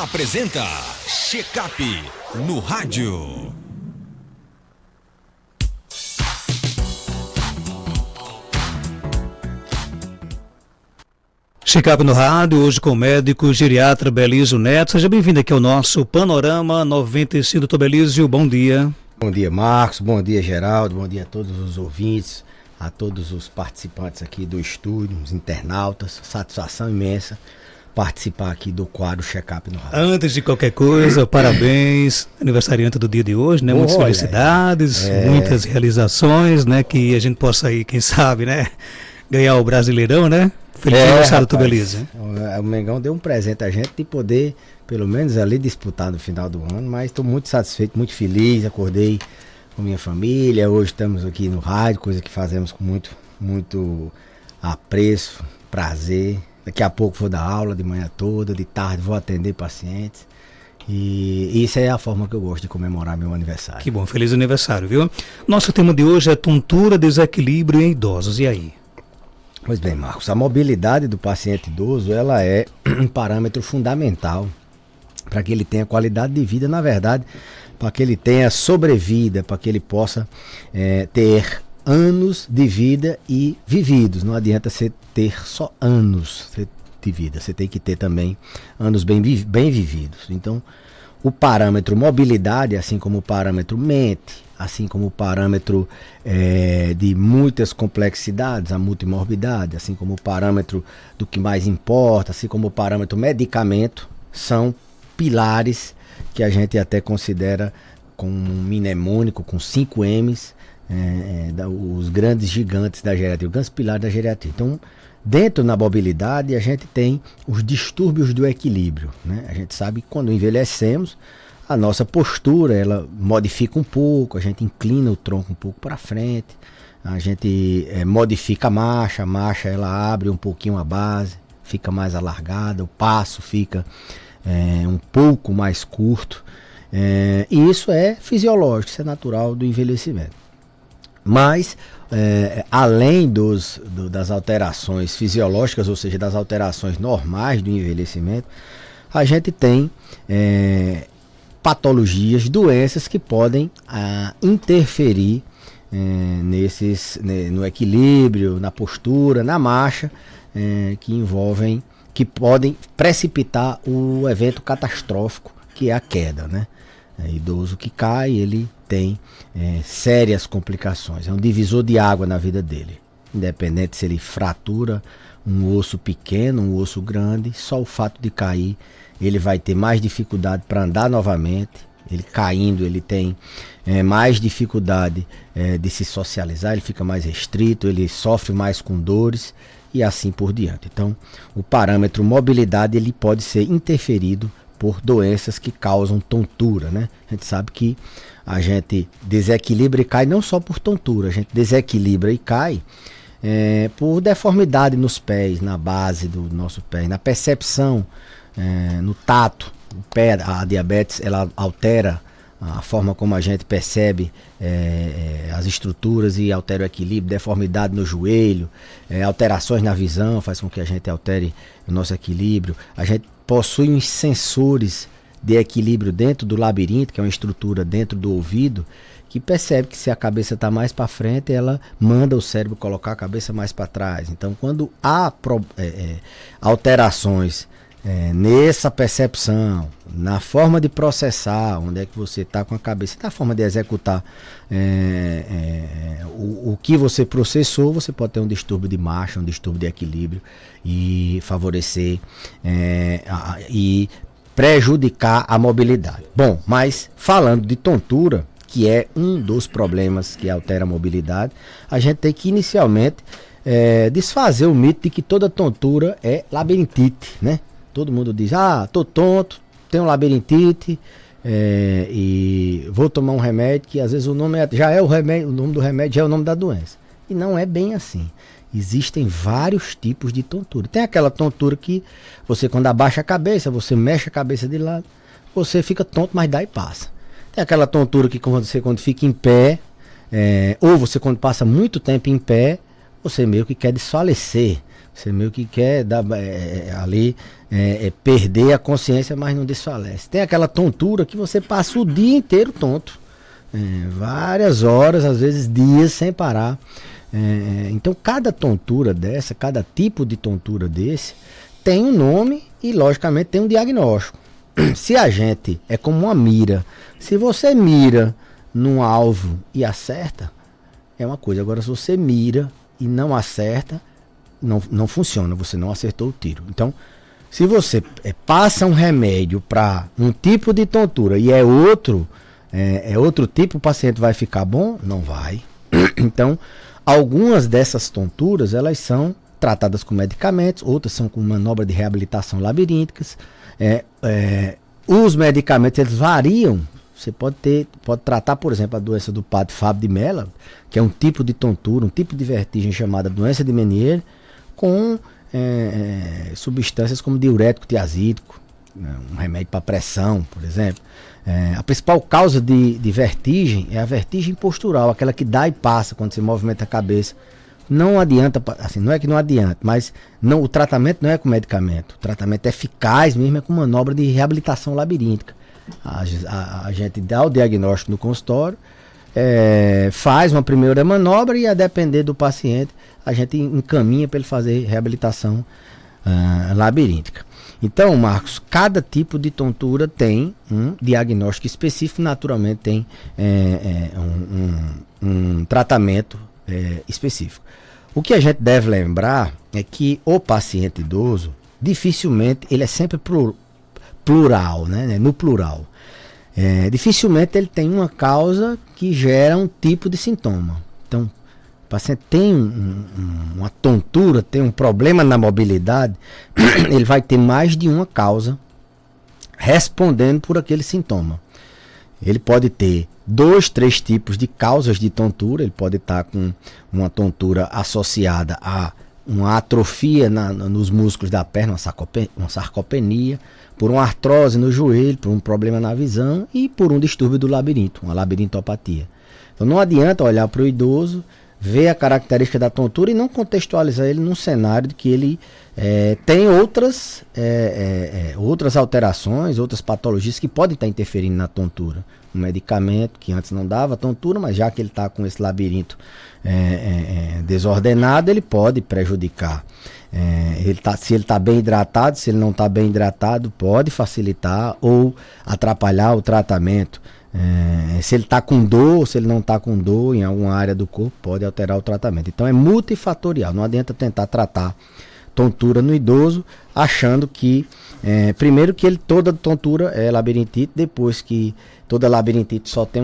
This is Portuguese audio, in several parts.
apresenta Check-up no rádio. Check-up no rádio, hoje com o médico geriatra Belísio Neto. Seja bem-vindo aqui ao nosso Panorama 95. Doutor Belísio, bom dia. Bom dia, Marcos, bom dia, Geraldo, bom dia a todos os ouvintes, a todos os participantes aqui do estúdio, os internautas. Satisfação imensa participar aqui do quadro Check-up no rádio. Antes de qualquer coisa, parabéns, aniversariante do dia de hoje, né? Muitas felicidades, muitas realizações, né? Que a gente possa aí, quem sabe, né? Ganhar o Brasileirão, né? Feliz aniversário, doutor Belísio. O Mengão deu um presente a gente de poder, pelo menos ali, disputar no final do ano, mas estou muito satisfeito, muito feliz, acordei com minha família, hoje estamos aqui no rádio, coisa que fazemos com muito apreço, prazer. Daqui a pouco vou dar aula de manhã toda, de tarde vou atender pacientes. E isso é a forma que eu gosto de comemorar meu aniversário. Que bom, feliz aniversário, viu? Nosso tema de hoje é tontura, desequilíbrio em idosos, e aí? Pois bem, Marcos, a mobilidade do paciente idoso, ela é um parâmetro fundamental para que ele tenha qualidade de vida, na verdade, para que ele tenha sobrevida, para que ele possa ter anos de vida e vividos. Não adianta você ter só anos de vida, você tem que ter também anos bem vividos. Então, o parâmetro mobilidade, assim como o parâmetro mente, assim como o parâmetro de muitas complexidades, a multimorbidade, assim como o parâmetro do que mais importa, assim como o parâmetro medicamento, são pilares que a gente até considera como um mnemônico, com 5 M's, os grandes gigantes da geriatria, os grandes pilares da geriatria. Então, dentro da mobilidade, a gente tem os distúrbios do equilíbrio, né? A gente sabe que quando envelhecemos, a nossa postura, ela modifica um pouco, a gente inclina o tronco um pouco para frente, a gente modifica a marcha ela abre um pouquinho a base, fica mais alargada, o passo fica um pouco mais curto, e isso é fisiológico, isso é natural do envelhecimento. Mas, além das alterações fisiológicas, ou seja, das alterações normais do envelhecimento, a gente tem patologias, doenças que podem interferir no equilíbrio, na postura, na marcha, que podem precipitar o evento catastrófico, que é a queda, né? Idoso que cai, ele tem sérias complicações, é um divisor de água na vida dele, independente se ele fratura um osso pequeno, um osso grande, só o fato de cair, ele vai ter mais dificuldade para andar novamente. Ele caindo, ele tem mais dificuldade de se socializar, ele fica mais restrito, ele sofre mais com dores e assim por diante. Então, o parâmetro mobilidade, ele pode ser interferido por doenças que causam tontura, né? A gente sabe que a gente desequilibra e cai não só por tontura, a gente desequilibra e cai por deformidade nos pés, na base do nosso pé, na percepção, no tato. O pé, a diabetes, ela altera a forma como a gente percebe as estruturas e altera o equilíbrio, deformidade no joelho, alterações na visão, faz com que a gente altere o nosso equilíbrio. A gente possui uns sensores de equilíbrio dentro do labirinto, que é uma estrutura dentro do ouvido, que percebe que se a cabeça está mais para frente, ela manda o cérebro colocar a cabeça mais para trás. Então, quando há alterações nessa percepção, na forma de processar, onde é que você está com a cabeça, na forma de executar o que você processou, você pode ter um distúrbio de marcha, um distúrbio de equilíbrio e favorecer e prejudicar a mobilidade. Bom, mas falando de tontura, que é um dos problemas que altera a mobilidade, a gente tem que inicialmente desfazer o mito de que toda tontura é labirintite, né? Todo mundo diz, tô tonto, tenho labirintite e vou tomar um remédio que às vezes o nome o nome do remédio já é o nome da doença. E não é bem assim. Existem vários tipos de tontura. Tem aquela tontura que você, quando abaixa a cabeça, você mexe a cabeça de lado, você fica tonto, mas dá e passa. Tem aquela tontura que quando fica em pé, ou você quando passa muito tempo em pé, você meio que quer desfalecer. Você meio que quer perder a consciência, mas não desfalece. Tem aquela tontura que você passa o dia inteiro tonto. Várias horas, às vezes dias sem parar. Então cada tontura dessa, cada tipo de tontura desse, tem um nome e logicamente tem um diagnóstico. Se a gente é como uma mira, se você mira num alvo e acerta, é uma coisa. Agora se você mira e não acerta, não funciona, você não acertou o tiro. Então, se você passa um remédio para um tipo de tontura e é outro tipo, o paciente vai ficar bom? Não vai. Então, algumas dessas tonturas, elas são tratadas com medicamentos, outras são com manobra de reabilitação labirínticas. Os medicamentos, eles variam. Você pode tratar, por exemplo, a doença do padre Fábio de Mello, que é um tipo de tontura, um tipo de vertigem chamada doença de Meniere, com substâncias como diurético tiazídico, um remédio para pressão, por exemplo. A principal causa de vertigem é a vertigem postural, aquela que dá e passa quando você movimenta a cabeça. Não adianta, assim, não é que não adianta, mas o tratamento não é com medicamento. O tratamento eficaz mesmo é com manobra de reabilitação labiríntica. A gente dá o diagnóstico no consultório, faz uma primeira manobra e a depender do paciente, a gente encaminha para ele fazer reabilitação labiríntica. Então, Marcos, cada tipo de tontura tem um diagnóstico específico, naturalmente tem um tratamento específico. O que a gente deve lembrar é que o paciente idoso, dificilmente, ele é sempre plural, né? No plural. Dificilmente ele tem uma causa que gera um tipo de sintoma. Então, o paciente tem uma tontura, tem um problema na mobilidade, ele vai ter mais de uma causa respondendo por aquele sintoma. Ele pode ter 2, 3 tipos de causas de tontura. Ele pode estar com uma tontura associada a uma atrofia nos músculos da perna, uma sarcopenia, por uma artrose no joelho, por um problema na visão e por um distúrbio do labirinto, uma labirintopatia. Então não adianta olhar para o idoso, ver a característica da tontura e não contextualizar ele num cenário de que ele tem outras alterações, outras patologias que podem estar interferindo na tontura. Um medicamento que antes não dava tontura, mas já que ele está com esse labirinto desordenado, ele pode prejudicar. Se ele está bem hidratado, se ele não está bem hidratado, pode facilitar ou atrapalhar o tratamento. Se ele está com dor, se ele não está com dor em alguma área do corpo, pode alterar o tratamento. Então é multifatorial, não adianta tentar tratar tontura no idoso achando que primeiro que toda tontura é labirintite, depois que toda labirintite só tem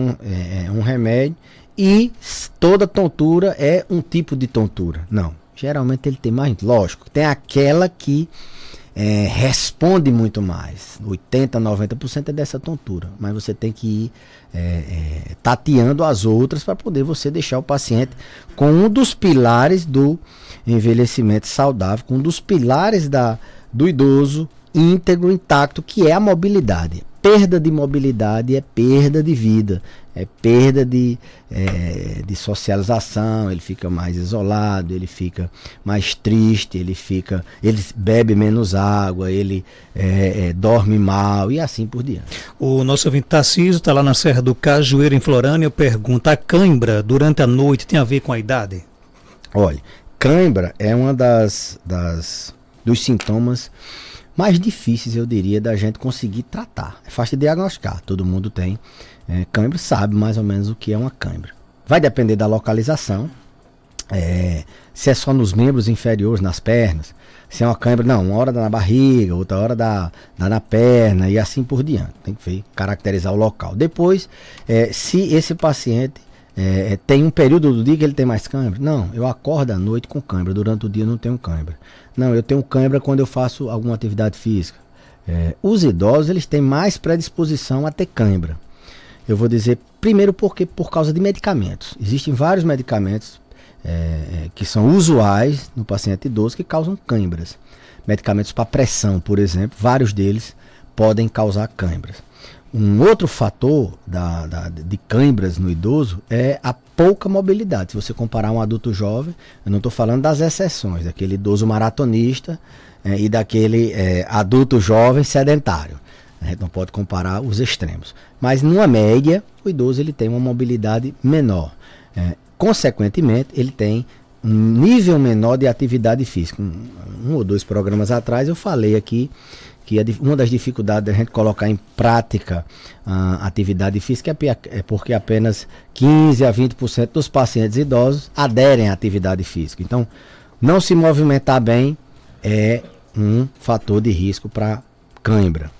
um remédio e toda tontura é um tipo de tontura. Não, geralmente ele tem mais, lógico, tem aquela que responde muito mais, 80, 90% é dessa tontura, mas você tem que ir tateando as outras para poder você deixar o paciente com um dos pilares do envelhecimento saudável, com um dos pilares do idoso íntegro, intacto, que é a mobilidade. Perda de mobilidade é perda de vida, é perda de socialização, ele fica mais isolado, ele fica mais triste, ele bebe menos água, ele dorme mal e assim por diante. O nosso ouvinte Tarcísio está lá na Serra do Cajueiro, em Florânia, pergunta: a cãibra durante a noite tem a ver com a idade? Olha, cãibra é uma dos sintomas mais difíceis, eu diria, da gente conseguir tratar. É fácil de diagnosticar, todo mundo tem cãibra, sabe mais ou menos o que é uma cãibra. Vai depender da localização, se é só nos membros inferiores, nas pernas, se é uma cãibra, uma hora dá na barriga, outra hora dá na perna e assim por diante. Tem que ver, caracterizar o local. Depois, se esse paciente tem um período do dia que ele tem mais cãibra. Não, eu acordo à noite com cãibra, durante o dia eu não tenho cãibra. Não, eu tenho cãibra quando eu faço alguma atividade física. Os idosos, eles têm mais predisposição a ter cãibra. Eu vou dizer, primeiro, por causa de medicamentos. Existem vários medicamentos que são usuais no paciente idoso que causam cãibras. Medicamentos para pressão, por exemplo, vários deles podem causar cãibras. Um outro fator de câimbras no idoso é a pouca mobilidade. Se você comparar um adulto jovem, eu não estou falando das exceções, daquele idoso maratonista e daquele adulto jovem sedentário. A gente não pode comparar os extremos. Mas, numa média, o idoso ele tem uma mobilidade menor. Consequentemente, ele tem um nível menor de atividade física. Um ou dois programas atrás eu falei aqui que uma das dificuldades da gente colocar em prática a atividade física é porque apenas 15 a 20% dos pacientes idosos aderem à atividade física. Então, não se movimentar bem é um fator de risco para cãibra.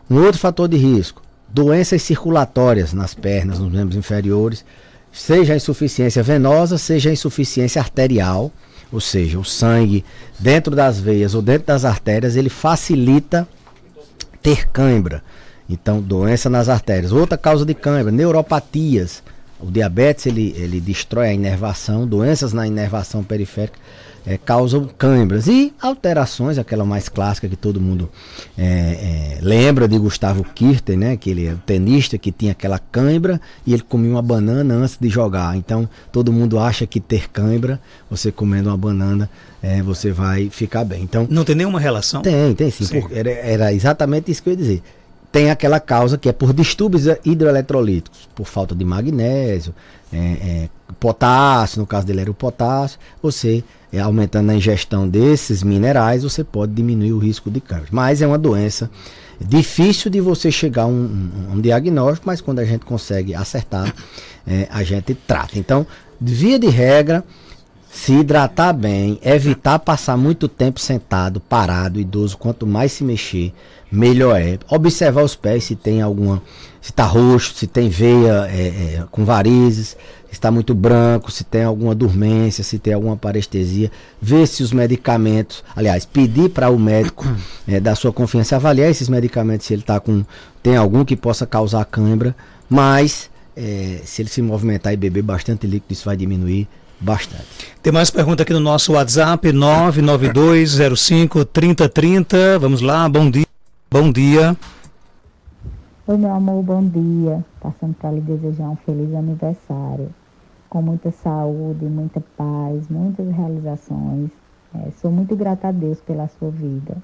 Um outro fator de risco, doenças circulatórias nas pernas, nos membros inferiores, seja a insuficiência venosa, seja a insuficiência arterial, ou seja, o sangue dentro das veias ou dentro das artérias, ele facilita ter cãibra. Então, doença nas artérias. Outra causa de cãibra, neuropatias. O diabetes, ele destrói a inervação, doenças na inervação periférica causam cãibras. E alterações, aquela mais clássica que todo mundo lembra de Gustavo Kirten, né? Que ele é o tenista que tinha aquela cãibra e ele comia uma banana antes de jogar. Então, todo mundo acha que ter cãibra, você comendo uma banana, você vai ficar bem. Então, não tem nenhuma relação? Tem sim. Era exatamente isso que eu ia dizer. Tem aquela causa que é por distúrbios hidroeletrolíticos, por falta de magnésio, potássio, no caso dele era o potássio. Você, aumentando a ingestão desses minerais, você pode diminuir o risco de câncer. Mas é uma doença difícil de você chegar a um diagnóstico, mas quando a gente consegue acertar, a gente trata. Então, via de regra, se hidratar bem, evitar passar muito tempo sentado, parado, idoso, quanto mais se mexer, melhor é. Observar os pés, se tem se está roxo, se tem veia com varizes, se está muito branco, se tem alguma dormência, se tem alguma parestesia. Ver se os medicamentos, aliás, pedir para o médico da sua confiança avaliar esses medicamentos, se ele tem algum que possa causar cãibra, mas se ele se movimentar e beber bastante líquido, isso vai diminuir bastante. Tem mais pergunta aqui no nosso WhatsApp, 992053030. Vamos lá, bom dia. Bom dia. Oi, meu amor, bom dia. Passando para lhe desejar um feliz aniversário. Com muita saúde, muita paz, muitas realizações. Sou muito grata a Deus pela sua vida.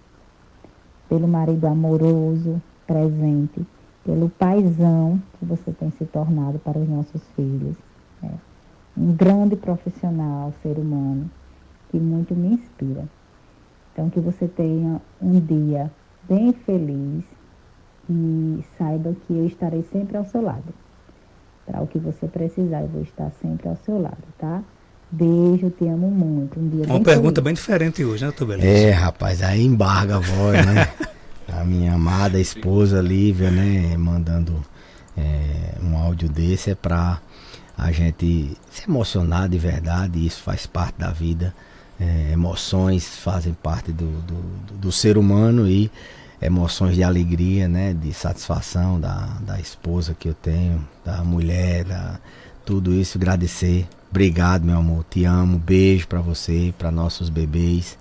Pelo marido amoroso, presente. Pelo paizão que você tem se tornado para os nossos filhos. Um grande profissional, ser humano, que muito me inspira. Então, que você tenha um dia bem feliz e saiba que eu estarei sempre ao seu lado. Para o que você precisar, eu vou estar sempre ao seu lado, tá? Beijo, te amo muito. Um dia uma pergunta bem diferente hoje, né, Tobelias? Rapaz, aí embarga a voz, né? A minha amada esposa Lívia, né, mandando um áudio desse para a gente se emocionar de verdade. Isso faz parte da vida. Emoções fazem parte do ser humano e emoções de alegria, né, de satisfação da esposa que eu tenho, da mulher, tudo isso, agradecer. Obrigado, meu amor, te amo, beijo para você, para nossos bebês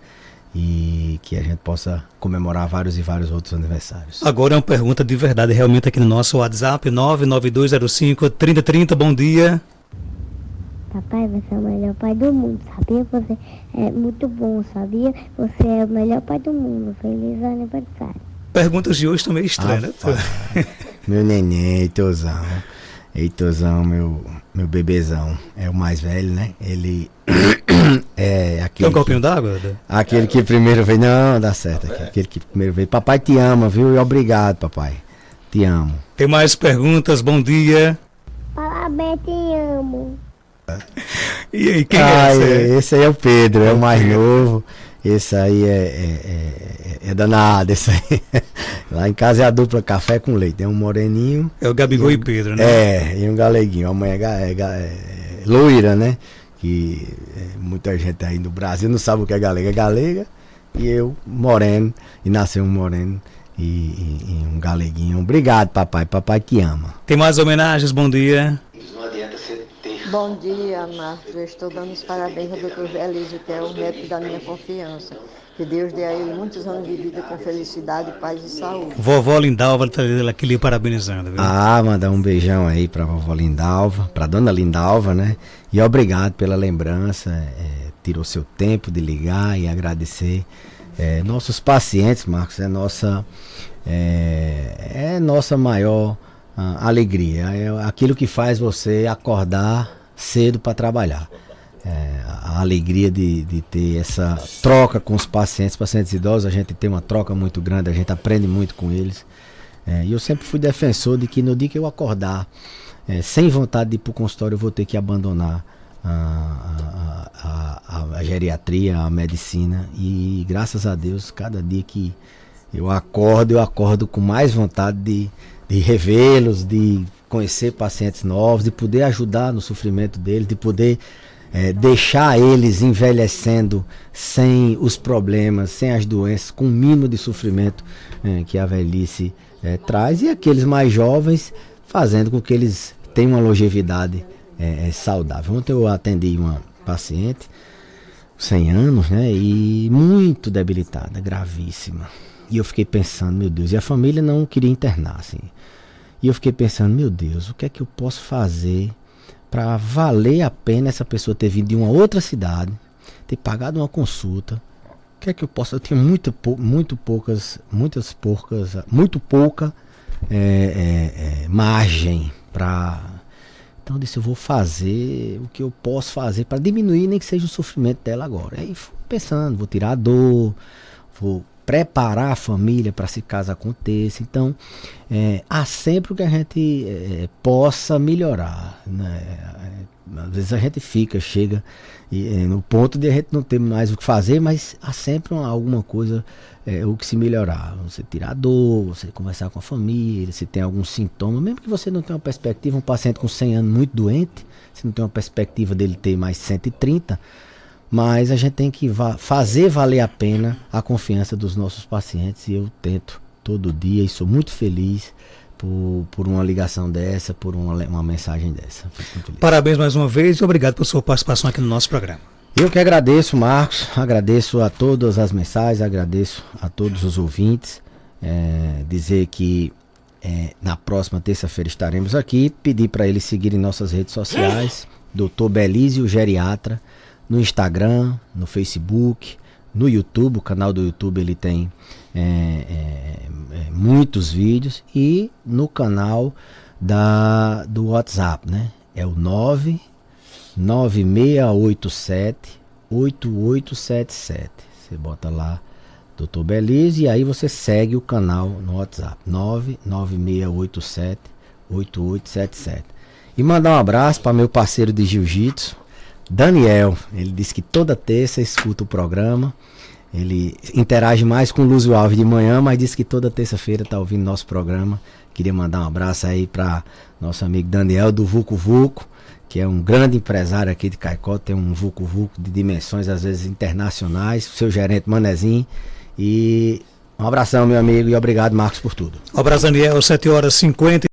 e que a gente possa comemorar vários e vários outros aniversários. Agora é uma pergunta de verdade, realmente aqui no nosso WhatsApp, 992053030, bom dia. Papai, você é o melhor pai do mundo, sabia? Você é muito bom, sabia? Você é o melhor pai do mundo. Feliz aniversário. Perguntas de hoje estão meio estranhas, né? Meu neném, Heitorzão, meu bebezão, é o mais velho, né? Ele é aquele... Tem um copinho d'água? Aquele que primeiro veio, não, dá certo. Aquele que primeiro veio. Papai te ama, viu? E obrigado, papai. Te amo. Tem mais perguntas, bom dia. Parabéns, te amo. E aí, quem é esse? Esse aí é o Pedro, é o mais novo. Esse aí é danado, esse aí. Lá em casa é a dupla café com leite. Tem um moreninho. É o Gabigol e Pedro, né? E um galeguinho. A mãe é loira, né? Que muita gente aí no Brasil não sabe o que é galega. É galega. E eu, moreno. E nasceu um moreno e um galeguinho. Obrigado, papai. Papai te ama. Tem mais homenagens? Bom dia. Não adianta você ter. Bom dia, Marcos. Eu estou dando os parabéns ao Dr. Elísio, que é o médico da minha confiança. Que Deus dê a ele muitos anos de vida com felicidade, paz e saúde. Vovó Lindalva tá aqui lhe parabenizando, viu? Mandar um beijão aí pra vovó Lindalva, pra dona Lindalva, né? E obrigado pela lembrança, tirou seu tempo de ligar e agradecer. Nossos pacientes, Marcos, é nossa maior alegria, é aquilo que faz você acordar cedo para trabalhar. A alegria de ter essa troca com os pacientes idosos, a gente tem uma troca muito grande, a gente aprende muito com eles. E eu sempre fui defensor de que no dia que eu acordar sem vontade de ir para o consultório, eu vou ter que abandonar a geriatria, a medicina. E graças a Deus, cada dia que eu acordo com mais vontade de revê-los, de conhecer pacientes novos, de poder ajudar no sofrimento deles, de poder deixar eles envelhecendo sem os problemas, sem as doenças, com o mínimo de sofrimento que a velhice traz, e aqueles mais jovens fazendo com que eles tenham uma longevidade saudável. Ontem eu atendi uma paciente, 100 anos, né, e muito debilitada, gravíssima. E eu fiquei pensando, meu Deus, e a família não queria internar, assim. E eu fiquei pensando, meu Deus, o que é que eu posso fazer para valer a pena essa pessoa ter vindo de uma outra cidade, ter pagado uma consulta? O que é que eu posso? Eu tinha muito pouca margem para. Então eu disse, eu vou fazer o que eu posso fazer para diminuir, nem que seja o sofrimento dela agora. Aí fui pensando, vou tirar a dor, vou preparar a família para se caso aconteça. Então, há sempre o que a gente possa melhorar, né? Às vezes a gente chega no ponto de a gente não ter mais o que fazer, mas há sempre alguma coisa o que se melhorar. Você tirar a dor, você conversar com a família, se tem algum sintoma, mesmo que você não tenha uma perspectiva, um paciente com 100 anos muito doente, se não tem uma perspectiva dele ter mais 130, mas a gente tem que fazer valer a pena a confiança dos nossos pacientes, e eu tento todo dia e sou muito feliz por uma ligação dessa, por uma mensagem dessa. Parabéns mais uma vez e obrigado por sua participação aqui no nosso programa. Eu que agradeço, Marcos, agradeço a todas as mensagens, agradeço a todos os ouvintes, dizer que na próxima terça-feira estaremos aqui, pedir para eles seguirem nossas redes sociais, Dr. Belísio Geriatra, no Instagram, no Facebook, no YouTube. O canal do YouTube ele tem muitos vídeos, e no canal do WhatsApp, né? É o 99687-8877. Você bota lá Dr. Belísio e aí você segue o canal no WhatsApp 99687-8877. E mandar um abraço para meu parceiro de jiu-jitsu, Daniel. Ele disse que toda terça escuta o programa. Ele interage mais com o Lúcio Alves de manhã, mas disse que toda terça-feira está ouvindo nosso programa. Queria mandar um abraço aí para nosso amigo Daniel do Vucu Vucu, que é um grande empresário aqui de Caicó, tem um Vucu Vucu de dimensões às vezes internacionais, seu gerente Manezinho. E um abração, meu amigo, e obrigado, Marcos, por tudo. Um abraço, Daniel, 7h50.